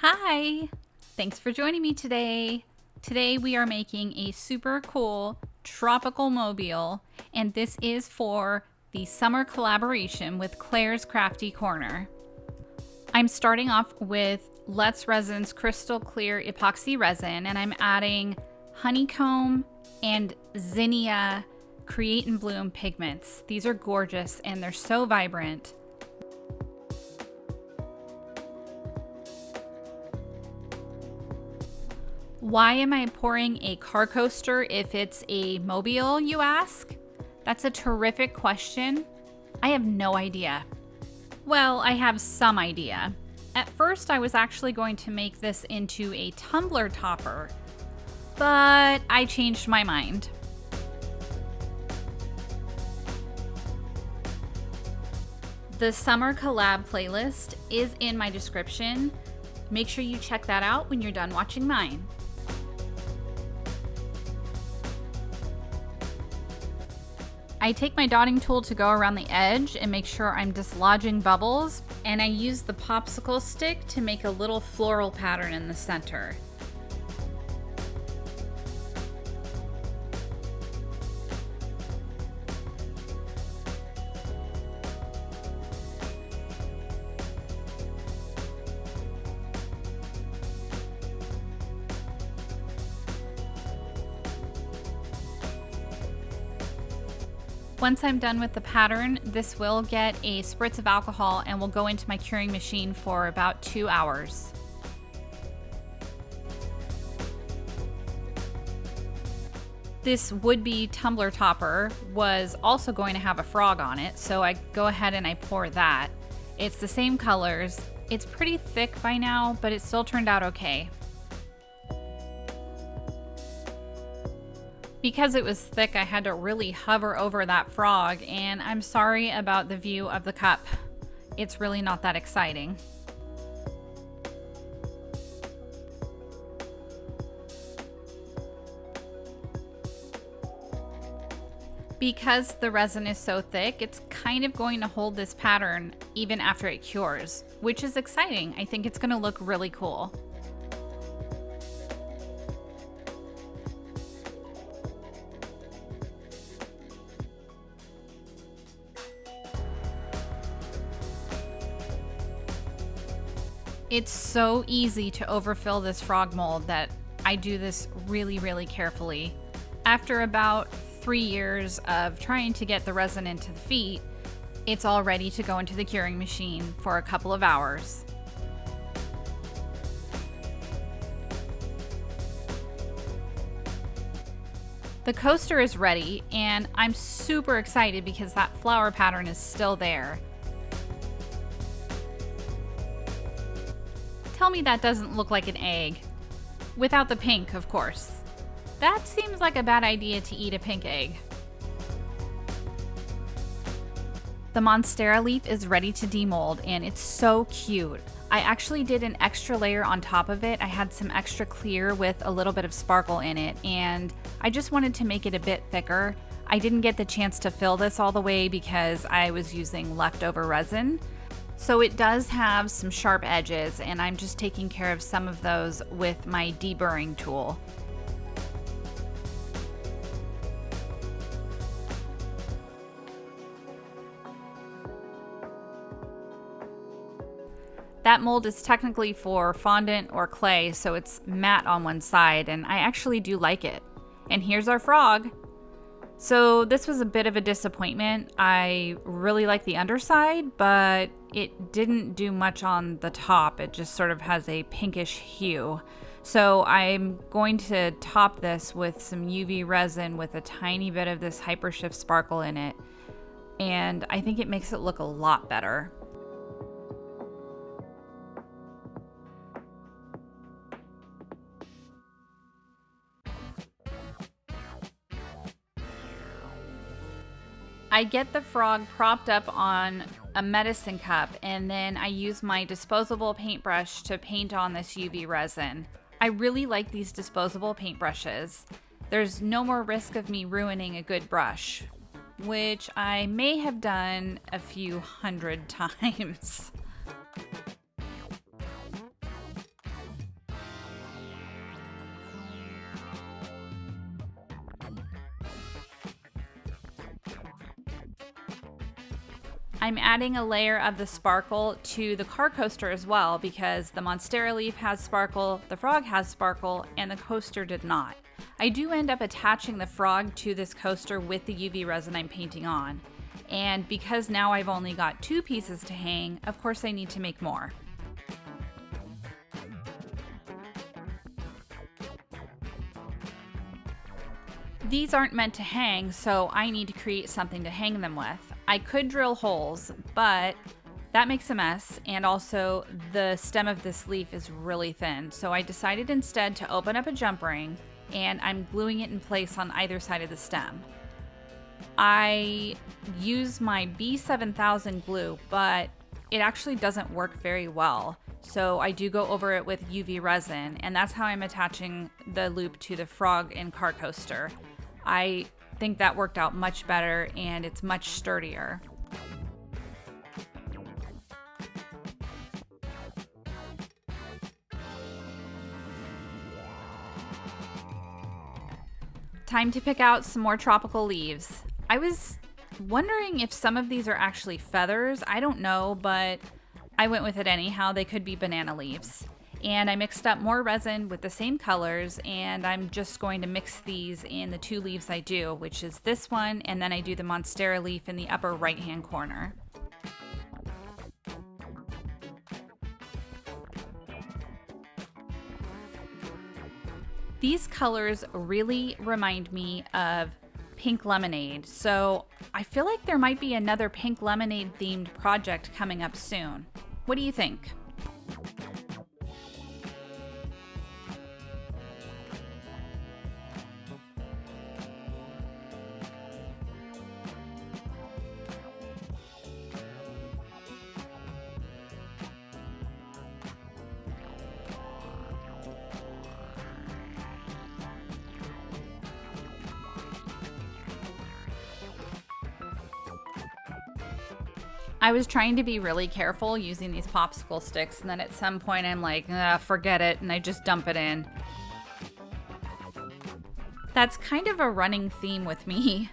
Hi! Thanks for joining me today. Today we are making a super cool tropical mobile, and this is for the summer collaboration with Claire's Crafty Corner. I'm starting off with Let's Resin's crystal clear epoxy resin, and I'm adding honeycomb and zinnia create and bloom pigments. These are gorgeous and they're so vibrant. Why am I pouring a car coaster if it's a mobile, you ask? That's a terrific question. I have no idea. Well, I have some idea. At first, I was actually going to make this into a tumbler topper, but I changed my mind. The Summer Collab playlist is in my description. Make sure you check that out when you're done watching mine. I take my dotting tool to go around the edge and make sure I'm dislodging bubbles, and I use the popsicle stick to make a little floral pattern in the center. Once I'm done with the pattern, this will get a spritz of alcohol and will go into my curing machine for about 2 hours. This would-be tumbler topper was also going to have a frog on it, so I go ahead and I pour that. It's the same colors. It's pretty thick by now, but it still turned out okay. Because it was thick, I had to really hover over that frog, and I'm sorry about the view of the cup. It's really not that exciting. Because the resin is so thick, it's kind of going to hold this pattern even after it cures, which is exciting. I think it's going to look really cool. It's so easy to overfill this frog mold that I do this really carefully. After about 3 years of trying to get the resin into the feet, it's all ready to go into the curing machine for a couple of hours. The coaster is ready, and I'm super excited because that flower pattern is still there. Tell me that doesn't look like an egg. Without the pink, of course. That seems like a bad idea to eat a pink egg. The Monstera leaf is ready to demold, and it's so cute. I actually did an extra layer on top of it. I had some extra clear with a little bit of sparkle in it, and I just wanted to make it a bit thicker. I didn't get the chance to fill this all the way because I was using leftover resin. So it does have some sharp edges, and I'm just taking care of some of those with my deburring tool. That mold is technically for fondant or clay, so it's matte on one side, and I actually do like it. And here's our frog. So this was a bit of a disappointment. I really like the underside, but it didn't do much on the top. It just sort of has a pinkish hue. So I'm going to top this with some UV resin with a tiny bit of this Hypershift sparkle in it. And I think it makes it look a lot better. I get the frog propped up on a medicine cup, and then I use my disposable paintbrush to paint on this UV resin. I really like these disposable paintbrushes. There's no more risk of me ruining a good brush, which I may have done a few hundred times. I'm adding a layer of the sparkle to the car coaster as well because the Monstera leaf has sparkle, the frog has sparkle, and the coaster did not. I do end up attaching the frog to this coaster with the UV resin I'm painting on. And because now I've only got 2 pieces to hang, of course I need to make more. These aren't meant to hang, so I need to create something to hang them with. I could drill holes, but that makes a mess, and also the stem of this leaf is really thin, so I decided instead to open up a jump ring, and I'm gluing it in place on either side of the stem. I use my B7000 glue, but it actually doesn't work very well, so I do go over it with UV resin, and that's how I'm attaching the loop to the frog and car coaster. I think that worked out much better and it's much sturdier. Time to pick out some more tropical leaves. I was wondering if some of these are actually feathers. I don't know, but I went with it anyhow. They could be banana leaves. And I mixed up more resin with the same colors, and I'm just going to mix these in the 2 leaves I do, which is this one, and then I do the Monstera leaf in the upper right-hand corner. These colors really remind me of pink lemonade, so I feel like there might be another pink lemonade themed project coming up soon. What do you think? I was trying to be really careful using these popsicle sticks, and then at some point I'm like, forget it, and I just dump it in. That's kind of a running theme with me.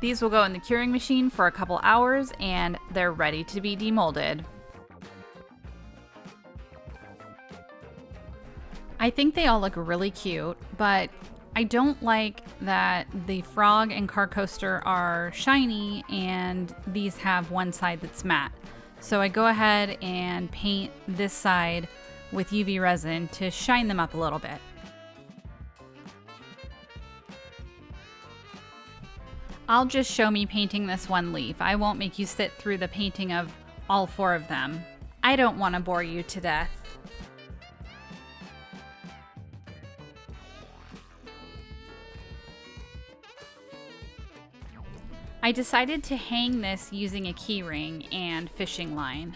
These will go in the curing machine for a couple hours, and they're ready to be demolded. I think they all look really cute, but I don't like that the frog and car coaster are shiny and these have one side that's matte. So I go ahead and paint this side with UV resin to shine them up a little bit. I'll just show me painting this one leaf. I won't make you sit through the painting of all 4 of them. I don't want to bore you to death. I decided to hang this using a key ring and fishing line.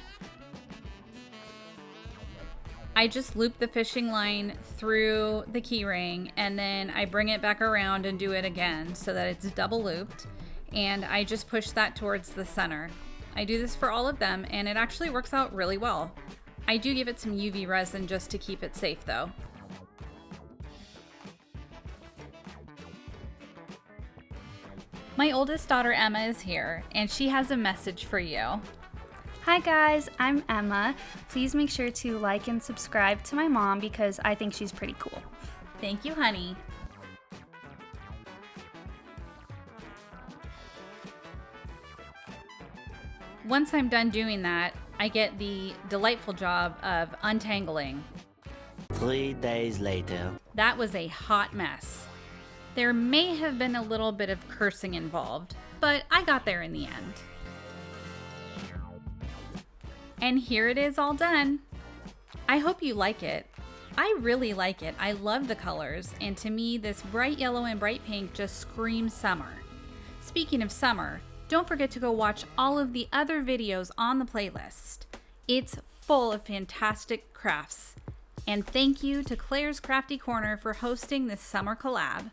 I just loop the fishing line through the key ring, and then I bring it back around and do it again so that it's double looped, and I just push that towards the center. I do this for all of them, and it actually works out really well. I do give it some UV resin just to keep it safe though. My oldest daughter Emma is here, and she has a message for you. Hi guys, I'm Emma. Please make sure to like and subscribe to my mom because I think she's pretty cool. Thank you, honey. Once I'm done doing that, I get the delightful job of untangling. 3 days later. That was a hot mess. There may have been a little bit of cursing involved, but I got there in the end. And here it is all done. I hope you like it. I really like it. I love the colors, and to me, this bright yellow and bright pink just screams summer. Speaking of summer, don't forget to go watch all of the other videos on the playlist. It's full of fantastic crafts. And thank you to Claire's Crafty Corner for hosting this summer collab.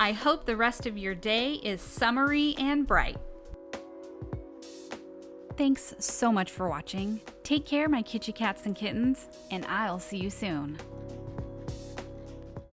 I hope the rest of your day is summery and bright. Thanks so much for watching. Take care, my kitty cats and kittens, and I'll see you soon.